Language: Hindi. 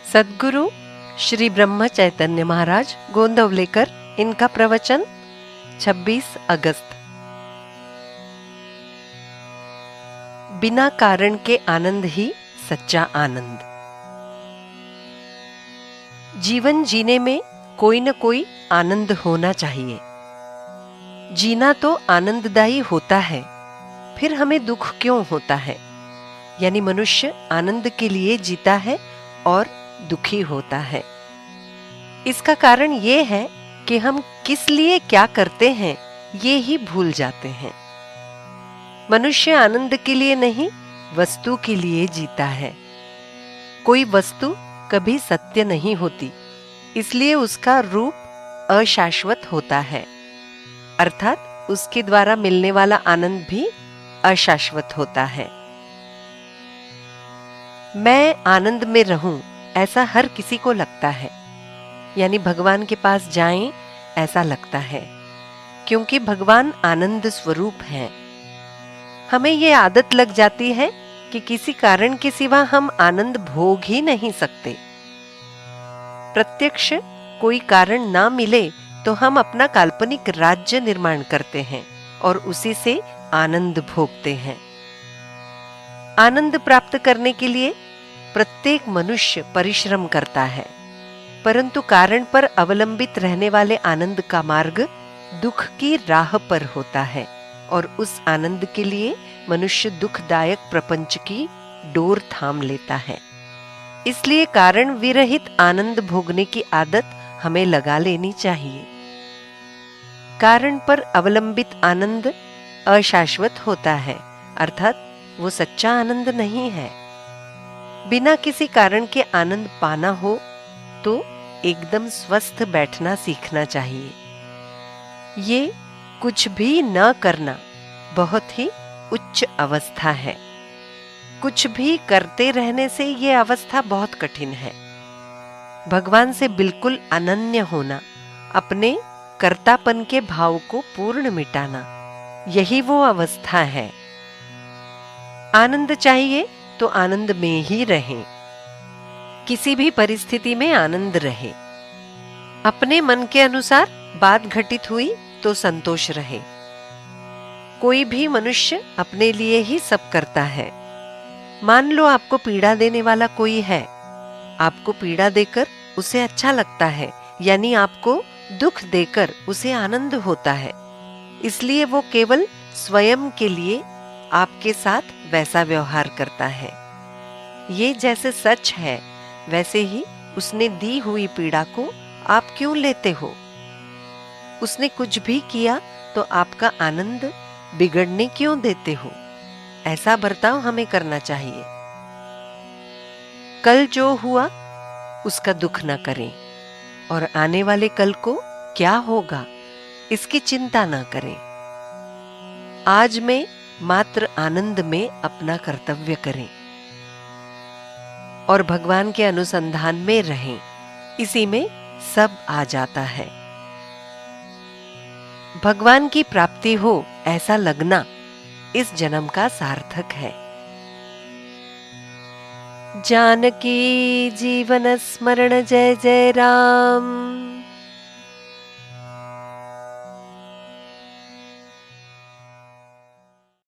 सद्गुरु श्री ब्रह्म चैतन्य महाराज गोंदवलेकर, इनका प्रवचन 26 अगस्त। बिना कारण के आनंद ही सच्चा आनंद। जीवन जीने में कोई न कोई आनंद होना चाहिए। जीना तो आनंददायी होता है, फिर हमें दुख क्यों होता है? यानी मनुष्य आनंद के लिए जीता है और दुखी होता है। इसका कारण ये है कि हम किस लिए क्या करते हैं ये ही भूल जाते हैं। मनुष्य आनंद के लिए नहीं, वस्तु के लिए जीता है। कोई वस्तु कभी सत्य नहीं होती, इसलिए उसका रूप अशाश्वत होता है, अर्थात उसके द्वारा मिलने वाला आनंद भी अशाश्वत होता है। मैं आनंद में रहूं, ऐसा हर किसी को लगता है। यानी भगवान के पास जाएं, ऐसा लगता है, क्योंकि भगवान आनंद स्वरूप हैं। हमें ये आदत लग जाती है कि किसी कारण के सिवा हम आनंद भोग ही नहीं सकते। प्रत्यक्ष कोई कारण ना मिले तो हम अपना काल्पनिक राज्य निर्माण करते हैं और उसी से आनंद भोगते हैं। आनंद प्राप्त करने के लिए प्रत्येक मनुष्य परिश्रम करता है, परंतु कारण पर अवलंबित रहने वाले आनंद का मार्ग दुख की राह पर होता है और उस आनंद के लिए मनुष्य दुखदायक प्रपंच की डोर थाम लेता है। इसलिए कारण विरहित आनंद भोगने की आदत हमें लगा लेनी चाहिए। कारण पर अवलंबित आनंद अशाश्वत होता है, अर्थात वो सच्चा आनंद नहीं है। बिना किसी कारण के आनंद पाना हो तो एकदम स्वस्थ बैठना सीखना चाहिए। ये कुछ भी न करना बहुत ही उच्च अवस्था है। कुछ भी करते रहने से ये अवस्था बहुत कठिन है। भगवान से बिल्कुल अनन्य होना, अपने कर्तापन के भाव को पूर्ण मिटाना, यही वो अवस्था है। आनंद चाहिए तो आनंद में ही रहें, किसी भी परिस्थिति में आनंद रहे। अपने मन के अनुसार बात घटित हुई तो संतोष रहे। कोई भी मनुष्य अपने लिए ही सब करता है। मान लो आपको पीड़ा देने वाला कोई है, आपको पीड़ा देकर उसे अच्छा लगता है, यानी आपको दुख देकर उसे आनंद होता है। इसलिए वो केवल स्वयं के लिए आपके साथ वैसा व्यवहार करता है। ये जैसे सच है, वैसे ही उसने दी हुई पीड़ा को आप क्यों लेते हो? उसने कुछ भी किया तो आपका आनंद बिगड़ने क्यों देते हो? ऐसा बर्ताव हमें करना चाहिए। कल जो हुआ उसका दुख न करें और आने वाले कल को क्या होगा इसकी चिंता न करें। आज में मात्र आनंद में अपना कर्तव्य करें और भगवान के अनुसंधान में रहें। इसी में सब आ जाता है। भगवान की प्राप्ति हो ऐसा लगना इस जन्म का सार्थक है। जानकी जीवन स्मरण जय जय राम।